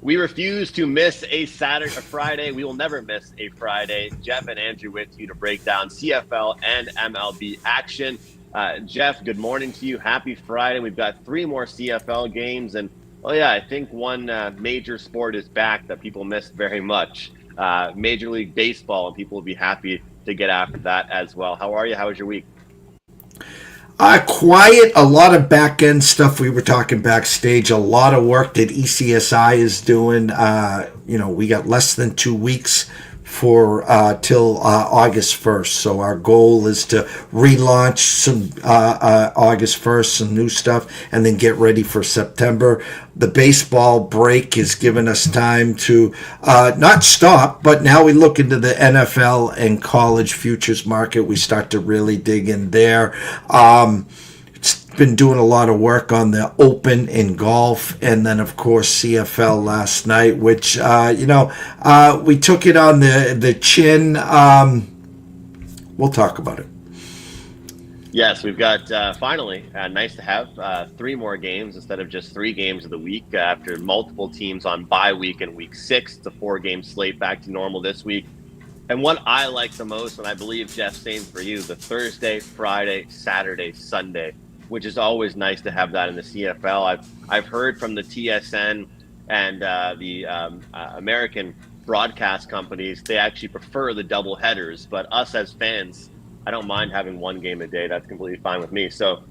We refuse to miss a Friday. We will never miss a Friday. Jeff and Andrew with you to break down CFL and MLB action. Jeff, good morning to you. Happy Friday. We've got three more CFL games. And, oh, yeah, I think one major sport is back that people missed very much. Major League Baseball, and people will be happy to get after that as well. How are you? How was your week? Quiet, a lot of back end stuff. We were talking backstage, a lot of work that ECSI is doing. We got less than 2 weeks for till August 1st. So our goal is to relaunch some August 1st, some new stuff, and then get ready for September. The baseball break has given us time to not stop, but now we look into the NFL and college futures market. We start to really dig in there. Been doing a lot of work on the Open in golf, and then of course CFL last night, which we took it on the chin. We'll talk about it. Yes, we've got finally nice to have three more games instead of just 3 games of the week after multiple teams on bye week in week 6. It's a 4-game slate back to normal this week. And what I like the most, and I believe, Jeff, same for you, the Thursday, Friday, Saturday, Sunday, which is always nice to have that in the CFL. I've heard from the TSN and the American broadcast companies, they actually prefer the double headers. But us as fans, I don't mind having one game a day. That's completely fine with me. So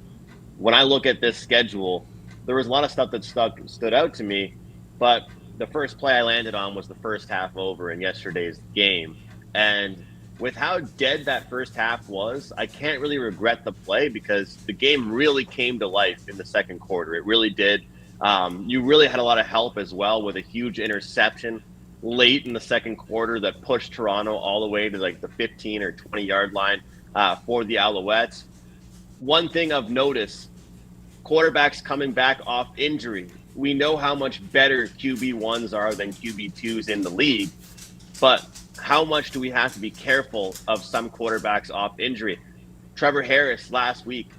when I look at this schedule, there was a lot of stuff that stood out to me. But the first play I landed on was the first half over in yesterday's game. And with how dead that first half was, I can't really regret the play because the game really came to life in the second quarter. It really did. You really had a lot of help as well with a huge interception late in the second quarter that pushed Toronto all the way to like the 15 or 20-yard line for the Alouettes. One thing of notice, quarterbacks coming back off injury. We know how much better QB1s are than QB2s in the league, but how much do we have to be careful of some quarterbacks off injury? Trevor Harris last week,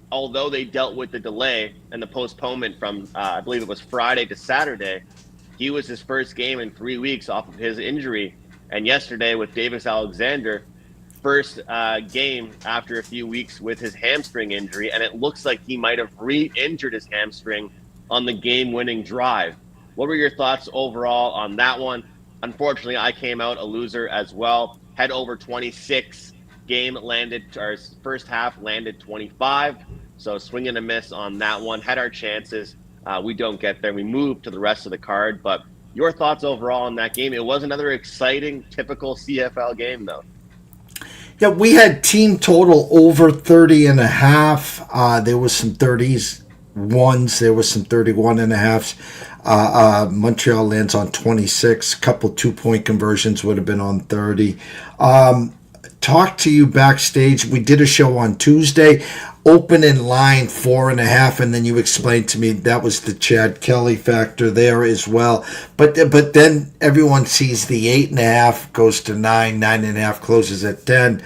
although they dealt with the delay and the postponement from, I believe it was Friday to Saturday, he was his first game in 3 weeks off of his injury. And yesterday with Davis Alexander, first game after a few weeks with his hamstring injury, and it looks like he might have re-injured his hamstring on the game-winning drive. What were your thoughts overall on that one? Unfortunately, I came out a loser as well. Had over 26. Game landed, our first half landed 25. So swing and a miss on that one. Had our chances. We don't get there. We move to the rest of the card. But your thoughts overall on that game? It was another exciting, typical CFL game, though. Yeah, we had team total over 30 and a half. There was some 30s ones. There was some 31 and a halves. Montreal lands on 26. Couple 2-point conversions would have been on 30. Talk to you backstage. We did a show on Tuesday. Open in line 4.5, and then you explained to me that was the Chad Kelly factor there as well. But then everyone sees the 8.5 goes to 9, 9.5 closes at 10.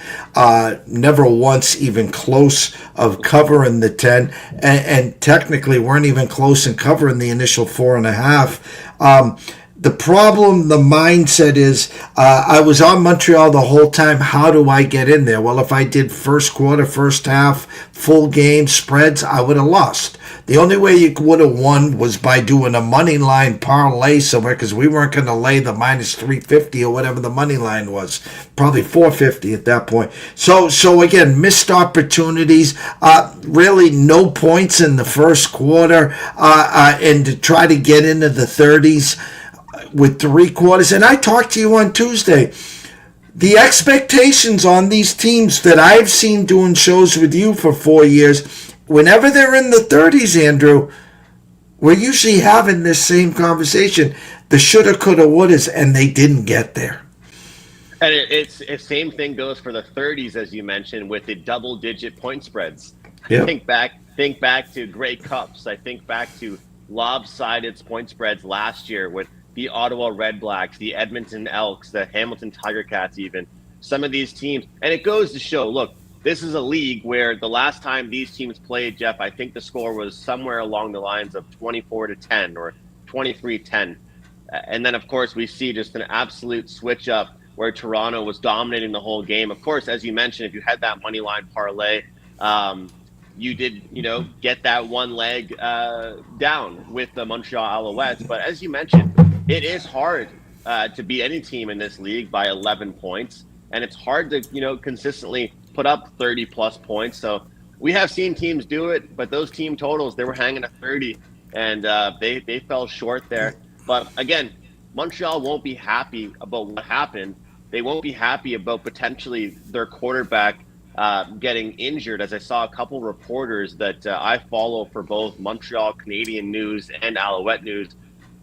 Never once even close of covering the 10, and technically weren't even close in covering the initial 4.5. The problem, the mindset is, I was on Montreal the whole time. How do I get in there? Well, if I did first quarter, first half, full game spreads, I would have lost. The only way you would have won was by doing a money line parlay somewhere, because we weren't going to lay the minus 350 or whatever the money line was. Probably 450 at that point. So again, missed opportunities. Really no points in the first quarter, and to try to get into the 30s with 3 quarters. And I talked to you on Tuesday. The expectations on these teams that I've seen doing shows with you for 4 years, whenever they're in the 30s, Andrew, we're usually having this same conversation. The shoulda, coulda, wouldas, and they didn't get there. And it's same thing goes for the 30s, as you mentioned, with the double-digit point spreads. Yeah. Think back to Grey Cups. I think back to lopsided point spreads last year with the Ottawa Red Blacks, the Edmonton Elks, the Hamilton Tiger Cats, even some of these teams. And it goes to show, look, this is a league where the last time these teams played, Jeff, I think the score was somewhere along the lines of 24-10 or 23-10. And then, of course, we see just an absolute switch up where Toronto was dominating the whole game. Of course, as you mentioned, if you had that money line parlay, you did, get that one leg down with the Montreal Alouettes. But as you mentioned, it is hard to beat any team in this league by 11 points. And it's hard to, consistently put up 30 plus points. So we have seen teams do it, but those team totals, they were hanging at 30 and they fell short there. But again, Montreal won't be happy about what happened. They won't be happy about potentially their quarterback getting injured, as I saw a couple reporters that I follow for both Montreal Canadian News and Alouette News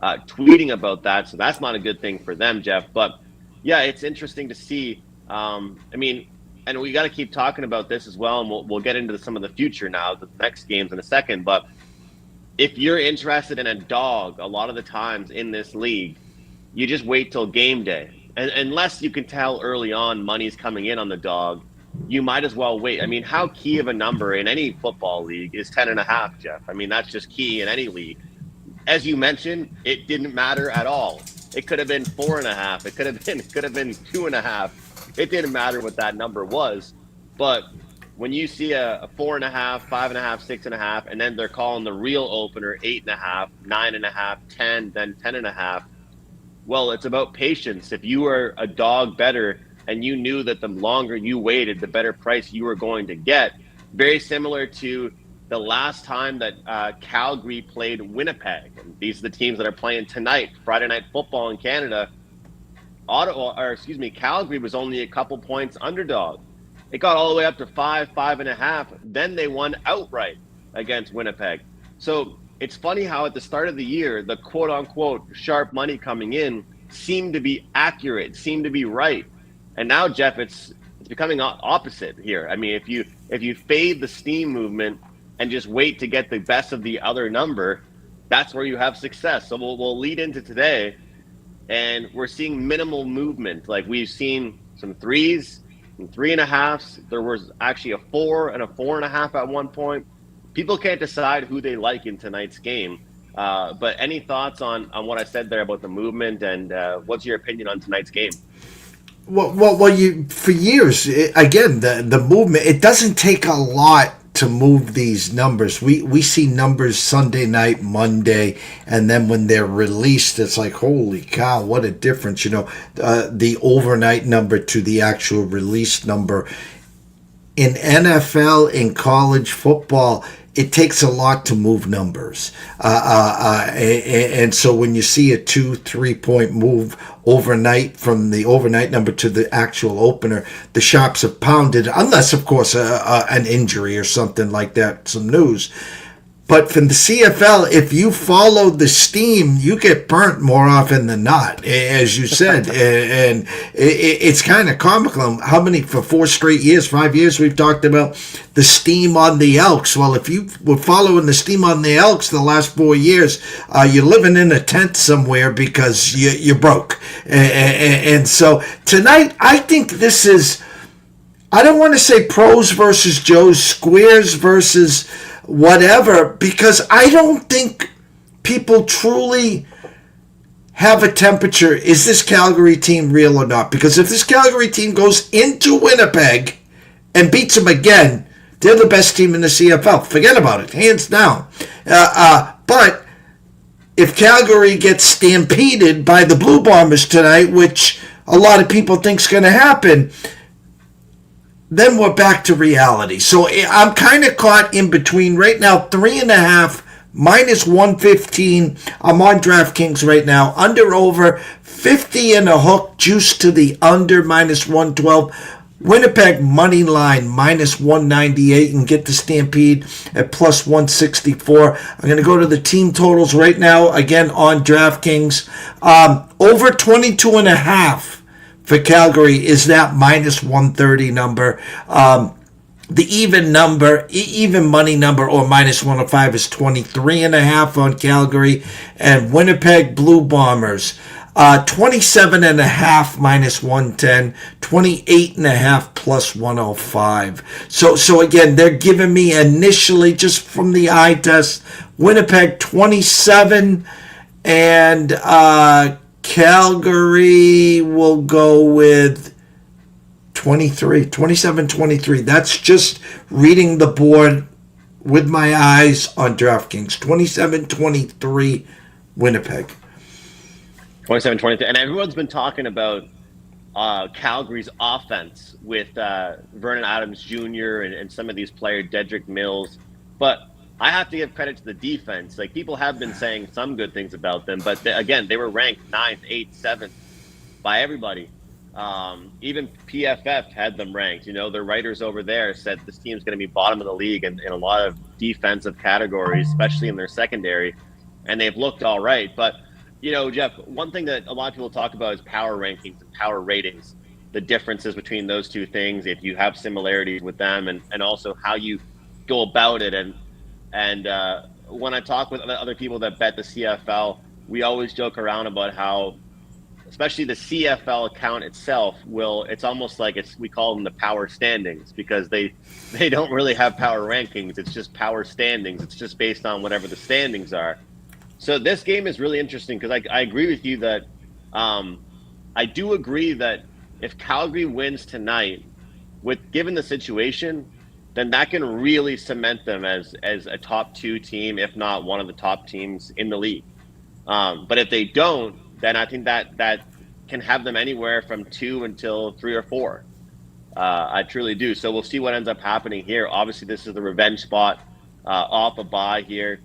tweeting about that. So that's not a good thing for them, Jeff. But yeah, it's interesting to see. And we got to keep talking about this as well, and we'll get into some of the future now, the next games in a second. But if you're interested in a dog, a lot of the times in this league, you just wait till game day. And unless you can tell early on money's coming in on the dog, you might as well wait. I mean, how key of a number in any football league is 10.5, Jeff? I mean, that's just key in any league. As you mentioned, it didn't matter at all. It could have been 4.5. It could have been 2.5. It didn't matter what that number was. But when you see a 4.5, 5.5, 6.5, and then they're calling the real opener 8.5, 9.5, 10, then 10.5. Well, it's about patience. If you were a dog bettor and you knew that the longer you waited, the better price you were going to get. Very similar to the last time that Calgary played Winnipeg. And these are the teams that are playing tonight, Friday Night Football in Canada. Calgary was only a couple points underdog. It got all the way up to 5.5. Then they won outright against Winnipeg. So it's funny how at the start of the year, the quote unquote sharp money coming in seemed to be accurate, seemed to be right. And now, Jeff, it's becoming opposite here. I mean, if you fade the steam movement and just wait to get the best of the other number, that's where you have success. So we'll lead into today. And we're seeing minimal movement. Like we've seen some 3s and 3.5s. There was actually a 4 and a 4.5 at one point. People can't decide who they like in tonight's game. But any thoughts on what I said there about the movement, and what's your opinion on tonight's game? Well, for years, the movement, it doesn't take a lot to move these numbers. We see numbers Sunday night, Monday, and then when they're released, it's like, holy cow, what a difference, the overnight number to the actual release number. In NFL, in college football, it takes a lot to move numbers. And so when you see a 2-3 point move overnight from the overnight number to the actual opener, the shops have pounded, unless, of course, an injury or something like that, some news. But from the CFL, if you follow the steam, you get burnt more often than not, as you said. And it's kind of comical how many, for 4 straight years, 5 years, we've talked about the steam on the Elks. Well, if you were following the steam on the Elks the last 4 years, you're living in a tent somewhere because you're broke. And so tonight, I think this is, I don't want to say pros versus Joes, squares versus whatever, because I don't think people truly have a temperature. Is this Calgary team real or not? Because if this Calgary team goes into Winnipeg and beats them again, they're the best team in the CFL. Forget about it, hands down. But if Calgary gets stampeded by the Blue Bombers tonight, which a lot of people think is going to happen, then we're back to reality. So I'm kind of caught in between right now. 3.5 minus 115. I'm on DraftKings right now. Under over 50 and a hook. Juice to the under minus 112. Winnipeg money line minus 198 and get the Stampede at plus 164. I'm going to go to the team totals right now. Again on DraftKings. Over 22.5. For Calgary is that minus 130 number. The even number, even money number, or minus 105 is 23.5 on Calgary. And Winnipeg Blue Bombers, 27.5 minus 110, 28.5 plus 105. So again, they're giving me initially, just from the eye test, Winnipeg 27 and Calgary will go with 23, 27, 23. That's just reading the board with my eyes on DraftKings. 27, 23, Winnipeg. 27-23. And everyone's been talking about Calgary's offense with Vernon Adams Jr. and some of these players, Dedrick Mills. But I have to give credit to the defense. Like, people have been saying some good things about them, but again, they were ranked 9th, 8th, 7th by everybody. Even PFF had them ranked. You know, their writers over there said this team's going to be bottom of the league in a lot of defensive categories, especially in their secondary, and they've looked all right. But you know, Jeff, one thing that a lot of people talk about is power rankings and power ratings, the differences between those two things, if you have similarities with them, and also how you go about it. And when I talk with other people that bet the CFL, we always joke around about how, especially the CFL account itself, it's almost like we call them the power standings, because they don't really have power rankings. It's just power standings. It's just based on whatever the standings are. So this game is really interesting because I agree with you that I do agree that if Calgary wins tonight, given the situation, then that can really cement them as a top 2 team, if not one of the top teams in the league. But if they don't, then I think that can have them anywhere from 2 until 3 or 4. I truly do. So we'll see what ends up happening here. Obviously, this is the revenge spot off a bye here.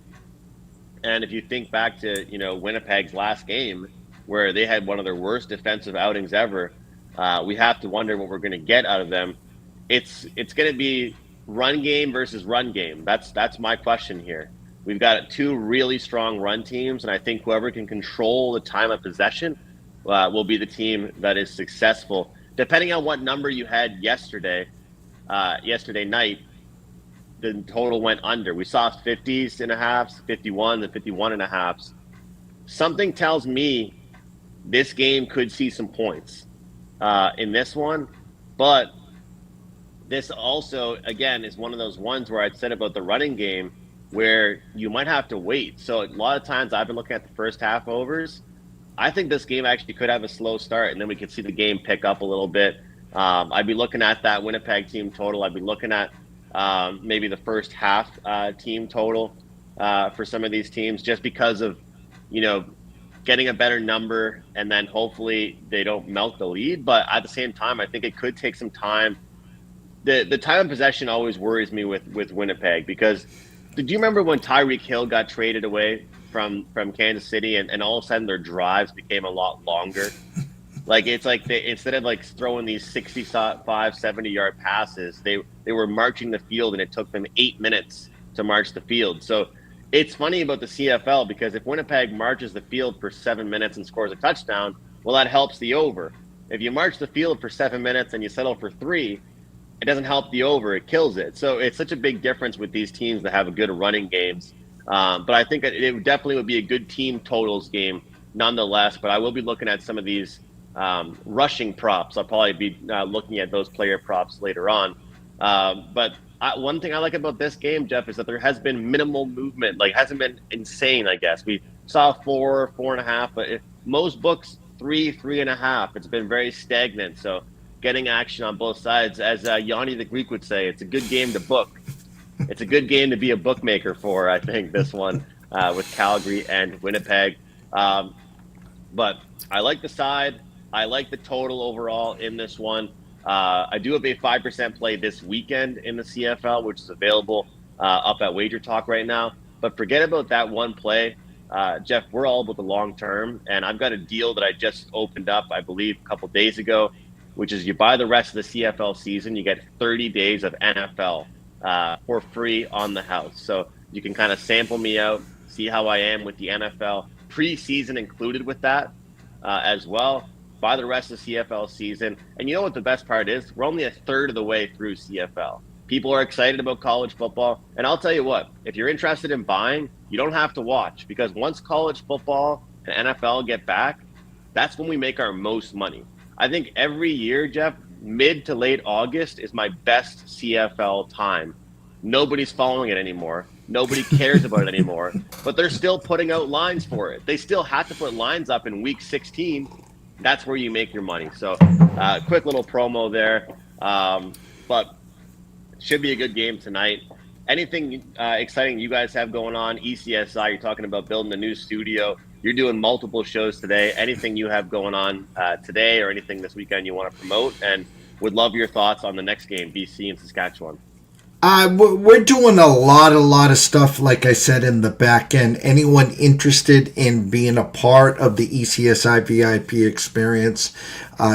And if you think back to, you know, Winnipeg's last game, where they had one of their worst defensive outings ever, we have to wonder what we're going to get out of them. It's going to be run game versus run game. That's my question here. We've got 2 really strong run teams, and I think whoever can control the time of possession will be the team that is successful. Depending on what number you had yesterday night, the total went under. We saw 50s and a halves, 51 and 51 and a halves. Something tells me this game could see some points in this one, but this also, again, is one of those ones where I'd said about the running game where you might have to wait. So a lot of times I've been looking at the first half overs. I think this game actually could have a slow start, and then we could see the game pick up a little bit. I'd be looking at that Winnipeg team total. I'd be looking at maybe the first half team total for some of these teams, just because of, you know, getting a better number, and then hopefully they don't melt the lead. But at the same time, I think it could take some time. The time of possession always worries me with Winnipeg, because did you remember when Tyreek Hill got traded away from Kansas City, and all of a sudden their drives became a lot longer? Like, it's like instead of like throwing these 65, 70-yard passes, they were marching the field, and it took them 8 minutes to march the field. So it's funny about the CFL, because if Winnipeg marches the field for 7 minutes and scores a touchdown, well, that helps the over. If you march the field for 7 minutes and you settle for 3, it doesn't help the over, it kills it. So it's such a big difference with these teams that have good running games. But I think it definitely would be a good team totals game nonetheless. But I will be looking at some of these rushing props. I'll probably be looking at those player props later on. But one thing I like about this game, Jeff, is that there has been minimal movement. Like, hasn't been insane, I guess. We saw 4, 4.5, but most books 3, 3.5. It's been very stagnant. So getting action on both sides, as Yanni the Greek would say, it's a good game to book. It's a good game to be a bookmaker for, I think, this one with Calgary and Winnipeg. But I like the side. I like the total overall in this one. I do have a 5% play this weekend in the CFL, which is available up at Wager Talk right now. But forget about that one play. Jeff, we're all about the long term. And I've got a deal that I just opened up, I believe, a couple days ago, which is you buy the rest of the CFL season, you get 30 days of NFL for free on the house. So you can kind of sample me out, see how I am with the NFL. Preseason included with that as well. Buy the rest of the CFL season. And you know what the best part is? We're only a third of the way through CFL. People are excited about college football. And I'll tell you what, if you're interested in buying, you don't have to watch, because once college football and NFL get back, that's when we make our most money. I think every year, Jeff, mid to late August is my best CFL time. Nobody's following it anymore. Nobody cares about it anymore, but they're still putting out lines for it. They still have to put lines up in week 16. That's where you make your money. So, quick little promo there. But should be a good game tonight. Anything exciting you guys have going on? ECSI, you're talking about building a new studio. You're doing multiple shows today. Anything you have going on today or anything this weekend you want to promote? And would love your thoughts on the next game, BC and Saskatchewan. We're doing a lot of stuff, like I said, in the back end. Anyone interested in being a part of the ECSI VIP experience,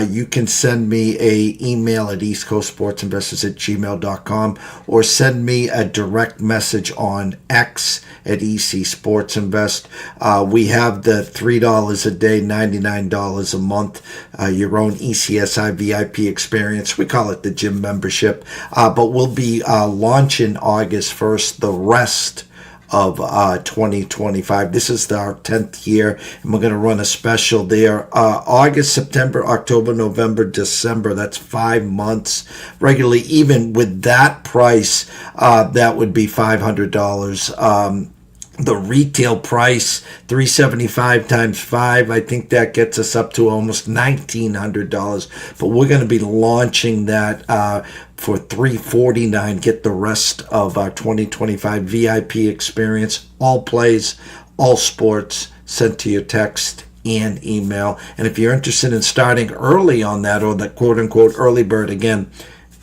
you can send me a email at eastcoastsportsinvestors@gmail.com or send me a direct message on X at EC Sports Invest. We have the $3 a day, $99 a month, your own ECSI VIP experience. We call it the gym membership, but we'll be launching August 1st the rest of 2025. This is our 10th year, and we're going to run a special there. August, September, October, November, December. That's 5 months regularly. Even with that price, that would be $500. The retail price, $375 times 5, I think that gets us up to almost $1,900. But we're going to be launching that for $349. Get the rest of our 2025 VIP experience, all plays, all sports, sent to your text and email. And if you're interested in starting early on that, or the quote unquote early bird, again,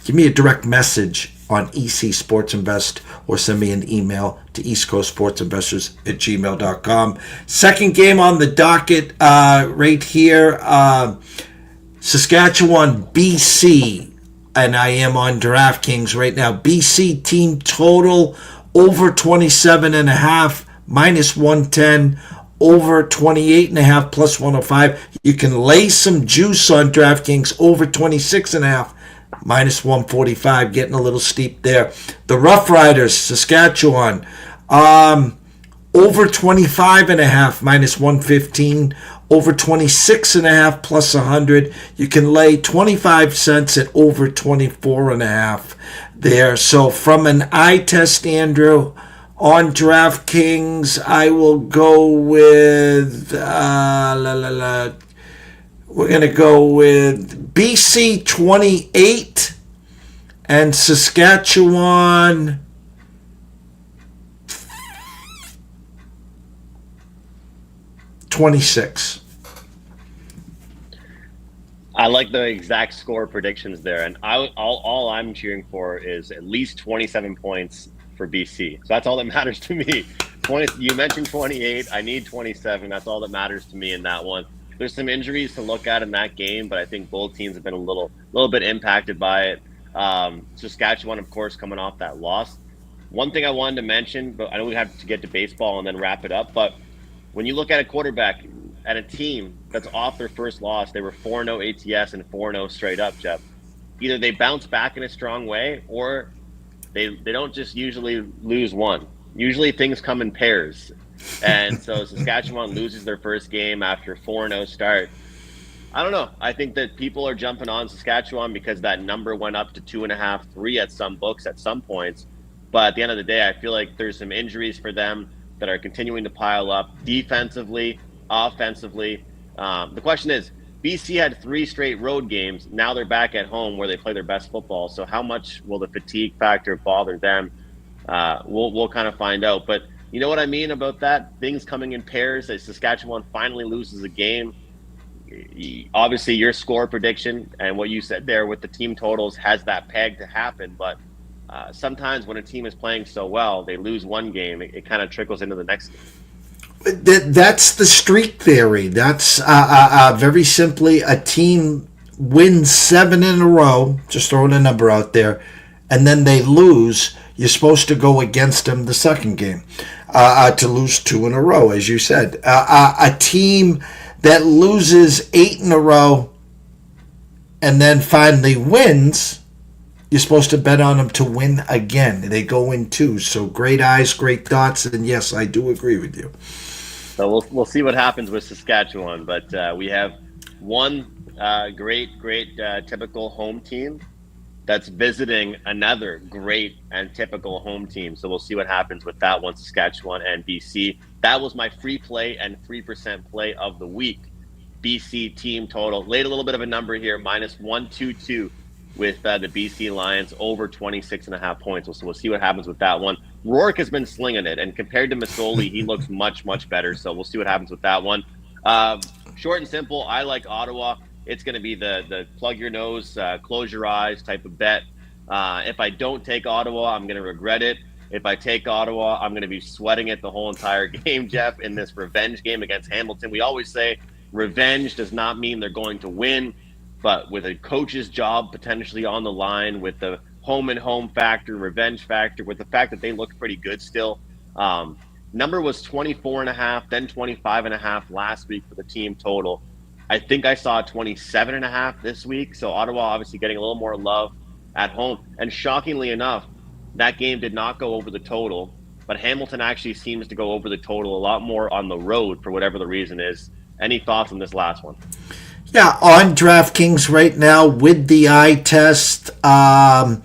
give me a direct message on EC Sports Invest or send me an email to eastcoastsportsinvestors@gmail.com. Second game on the docket right here, Saskatchewan, BC, and I am on DraftKings right now. BC team total over 27.5, minus 110, over 28.5 plus 105. You can lay some juice on DraftKings over 26.5. minus 145, getting a little steep there. The Rough Riders, Saskatchewan, over 25.5, minus 115, over 26.5, plus 100. You can lay 25 cents at over 24.5 there. So from an eye test, Andrew, on DraftKings, I will go with we're going to go with BC 28 and Saskatchewan 26. I like the exact score predictions there, and all I'm cheering for is at least 27 points for BC. So that's all that matters to me. 20. You mentioned 28. I need 27. That's all that matters to me in that one. There's some injuries to look at in that game, but I think both teams have been a little bit impacted by it. Saskatchewan, of course, coming off that loss. One thing I wanted to mention, but I know we have to get to baseball and then wrap it up, but when you look at a quarterback at a team that's off their first loss, they were 4-0 ATS and 4-0 straight up, Jeff. Either they bounce back in a strong way or they don't just usually lose one. Usually things come in pairs. And so Saskatchewan loses their first game after 4-0 start. I don't know. I think that people are jumping on Saskatchewan because that number went up to 2.5, 3 at some books at some points. But at the end of the day, I feel like there's some injuries for them that are continuing to pile up defensively, offensively. The question is, BC had 3 straight road games. Now they're back at home where they play their best football. So how much will the fatigue factor bother them? We'll kind of find out. But you know what I mean about that? Things coming in pairs as Saskatchewan finally loses a game. Obviously, your score prediction and what you said there with the team totals has that peg to happen. But sometimes when a team is playing so well, they lose one game, it kind of trickles into the next game. That's the streak theory. That's very simply a team wins 7 in a row, just throwing a number out there, and then they lose. You're supposed to go against them the second game to lose 2 in a row, as you said. A team that loses 8 in a row and then finally wins, you're supposed to bet on them to win again. They go in 2. So great eyes, great thoughts, and yes, I do agree with you. So we'll see what happens with Saskatchewan, but we have one great typical home team that's visiting another great and typical home team. So we'll see what happens with that one, Saskatchewan and BC. That was my free play and 3% play of the week. BC team total. Laid a little bit of a number here, minus 122 with the BC Lions over 26.5 points. So we'll see what happens with that one. Rourke has been slinging it, and compared to Masoli, he looks much, much better. So we'll see what happens with that one. Short and simple, I like Ottawa. It's going to be the plug your nose, close your eyes type of bet. If I don't take Ottawa, I'm going to regret it. If I take Ottawa, I'm going to be sweating it the whole entire game, Jeff, in this revenge game against Hamilton. We always say revenge does not mean they're going to win, but with a coach's job potentially on the line, with the home and home factor, revenge factor, with the fact that they look pretty good still. Number was 24.5, then 25.5 last week for the team total. I think I saw 27.5 this week. So Ottawa obviously getting a little more love at home. And shockingly enough, that game did not go over the total, but Hamilton actually seems to go over the total a lot more on the road for whatever the reason is. Any thoughts on this last one? Yeah, on DraftKings right now with the eye test, Hamilton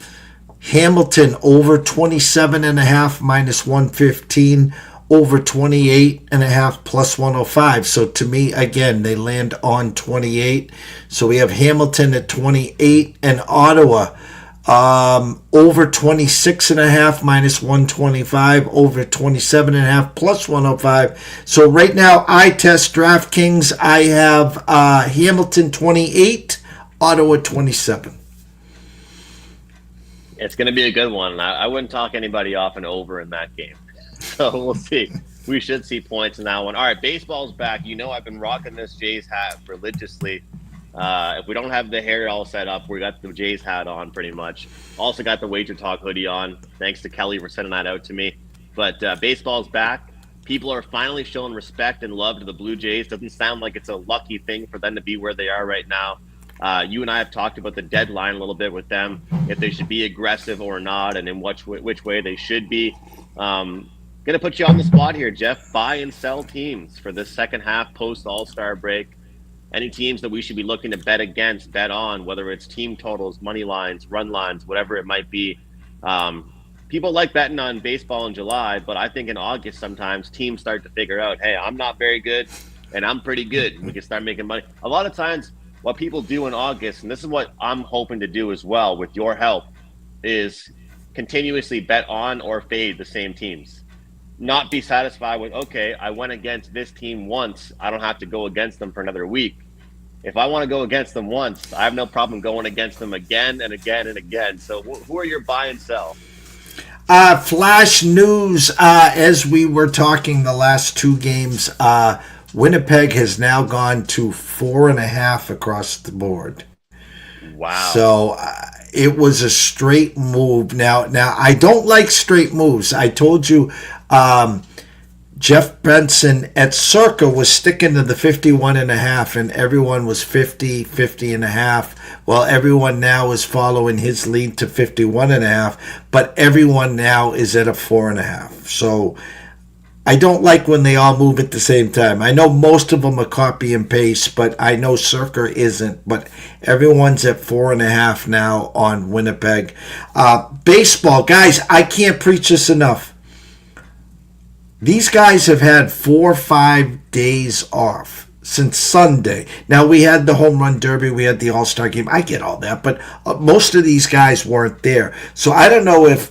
over 27.5 minus 115, over 28.5 plus 105. So to me, again, they land on 28. So we have Hamilton at 28 and Ottawa over 26.5 minus 125, over 27.5 plus 105. So right now, I test DraftKings. I have Hamilton 28, Ottawa 27. It's going to be a good one. I wouldn't talk anybody off and over in that game. So we'll see. We should see points in that one. All right, baseball's back. You know I've been rocking this Jays hat religiously. If we don't have the hair all set up, we got the Jays hat on pretty much. Also got the Wager Talk hoodie on. Thanks to Kelly for sending that out to me. But baseball's back. People are finally showing respect and love to the Blue Jays. Doesn't sound like it's a lucky thing for them to be where they are right now. You and I have talked about the deadline a little bit with them, if they should be aggressive or not, and in which way they should be. Going to put you on the spot here, Jeff. Buy and sell teams for this second half post All-Star break. Any teams that we should be looking to bet against, bet on, whether it's team totals, money lines, run lines, whatever it might be. People like betting on baseball in July, but I think in August sometimes teams start to figure out, hey, I'm not very good and I'm pretty good. We can start making money. A lot of times what people do in August, and this is what I'm hoping to do as well with your help, is continuously bet on or fade the same teams. Not be satisfied with, okay, I went against this team once. I don't have to go against them for another week. If I want to go against them once, I have no problem going against them again and again and again. So who are your buy and sell? Flash news, as we were talking the last two games, Winnipeg has now gone to 4.5 across the board. Wow. So it was a straight move. Now I don't like straight moves. I told you Jeff Benson at Circa was sticking to the 51.5 and everyone was 50.5. Well, everyone now is following his lead to 51.5, but everyone now is at a 4.5. So I don't like when they all move at the same time. I know most of them are copy and paste, but I know Circa isn't. But everyone's at 4.5 now on Winnipeg. Baseball, guys, I can't preach this enough. These guys have had 4 or 5 days off since Sunday. Now, we had the home run derby, we had the All-Star game. I get all that, but most of these guys weren't there. So I don't know if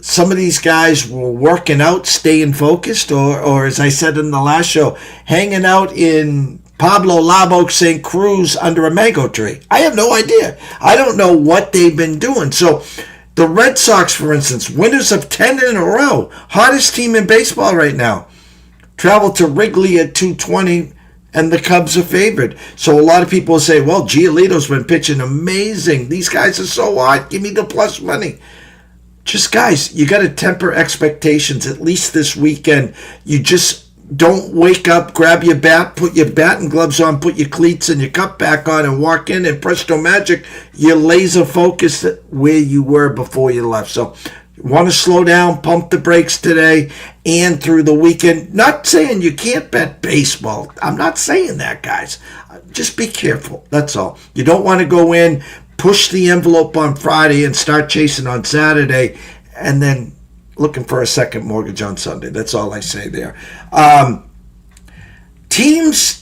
some of these guys were working out, staying focused, or as I said in the last show, hanging out in Pablo Labo St. Cruz under a mango tree. I have no idea. I don't know what they've been doing. So the Red Sox, for instance, winners of 10 in a row, hottest team in baseball right now, travel to Wrigley at 2:20, and the Cubs are favored. So a lot of people say, well, Giolito's been pitching amazing. These guys are so hot. Give me the plus money. Just, guys, you got to temper expectations, at least this weekend. You just don't wake up, grab your bat, put your batting gloves on, put your cleats and your cup back on and walk in, and presto magic, you're laser focused where you were before you left. So you want to slow down, pump the brakes today and through the weekend. Not saying you can't bet baseball. I'm not saying that, guys. Just be careful. That's all. You don't want to go in, push the envelope on Friday and start chasing on Saturday, and then looking for a second mortgage on Sunday. That's all I say there. Teams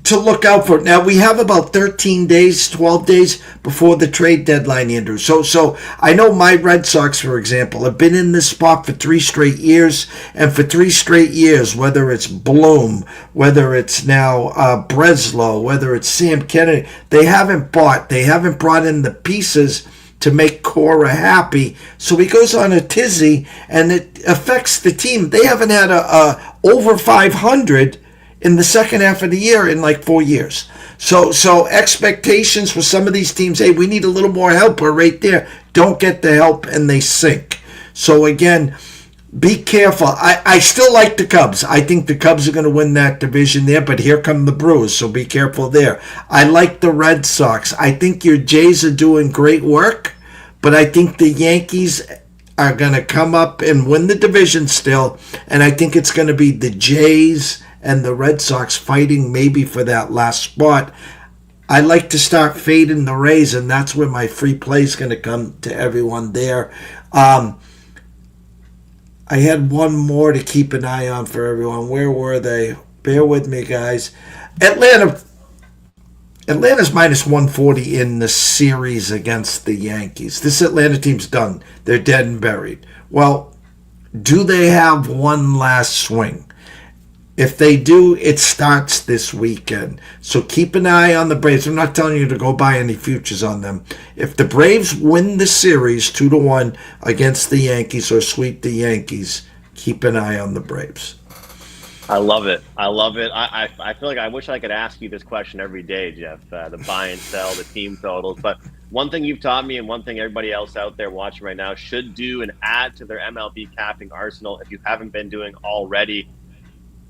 to look out for. Now we have about 13 days, 12 days before the trade deadline, Andrew. So I know my Red Sox, for example, have been in this spot for 3 straight years, and for 3 straight years, whether it's Bloom, whether it's now Breslow, whether it's Sam Kennedy, they haven't brought in the pieces to make Cora happy. So he goes on a tizzy, and it affects the team. They haven't had a over 500 in the second half of the year in like 4 years. So expectations for some of these teams, hey, we need a little more help, are right there. Don't get the help and they sink. So again, be careful. I still like the Cubs. I think the Cubs are going to win that division there, but here come the Brewers, so be careful there. I like the Red Sox. I think your Jays are doing great work, but I think the Yankees are going to come up and win the division still, and I think it's going to be the Jays and the Red Sox fighting maybe for that last spot. I like to start fading the Rays, and that's where my free play is going to come to everyone there. I had one more to keep an eye on for everyone. Where were they? Bear with me, guys. Atlanta's minus 140 in the series against the Yankees. This Atlanta team's done. They're dead and buried. Well, do they have one last swing? If they do, it starts this weekend. So keep an eye on the Braves. I'm not telling you to go buy any futures on them. If the Braves win the series 2-1 against the Yankees or sweep the Yankees, keep an eye on the Braves. I love it. I love it. I feel like I wish I could ask you this question every day, Jeff. The buy and sell, the team totals. But one thing you've taught me, and one thing everybody else out there watching right now should do and add to their MLB capping arsenal, if you haven't been doing already,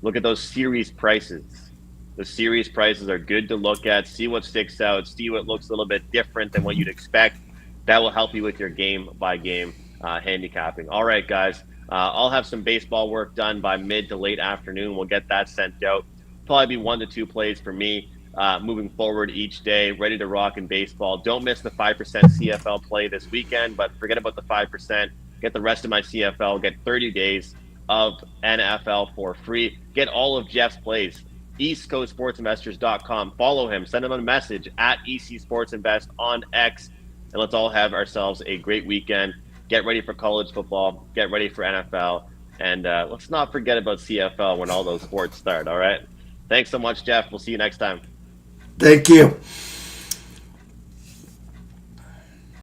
look at those series prices. The series prices are good to look at. See what sticks out. See what looks a little bit different than what you'd expect. That will help you with your game-by-game handicapping. All right, guys. I'll have some baseball work done by mid to late afternoon. We'll get that sent out. Probably be 1 to 2 plays for me moving forward each day. Ready to rock in baseball. Don't miss the 5% CFL play this weekend, but forget about the 5%. Get the rest of my CFL. Get 30 days of NFL for free. Get all of Jeff's plays. EastCoastSportsInvestors.com. Follow him. Send him a message at EC Sports Invest on X. And let's all have ourselves a great weekend. Get ready for college football. Get ready for NFL. And let's not forget about CFL when all those sports start, all right? Thanks so much, Jeff. We'll see you next time. Thank you.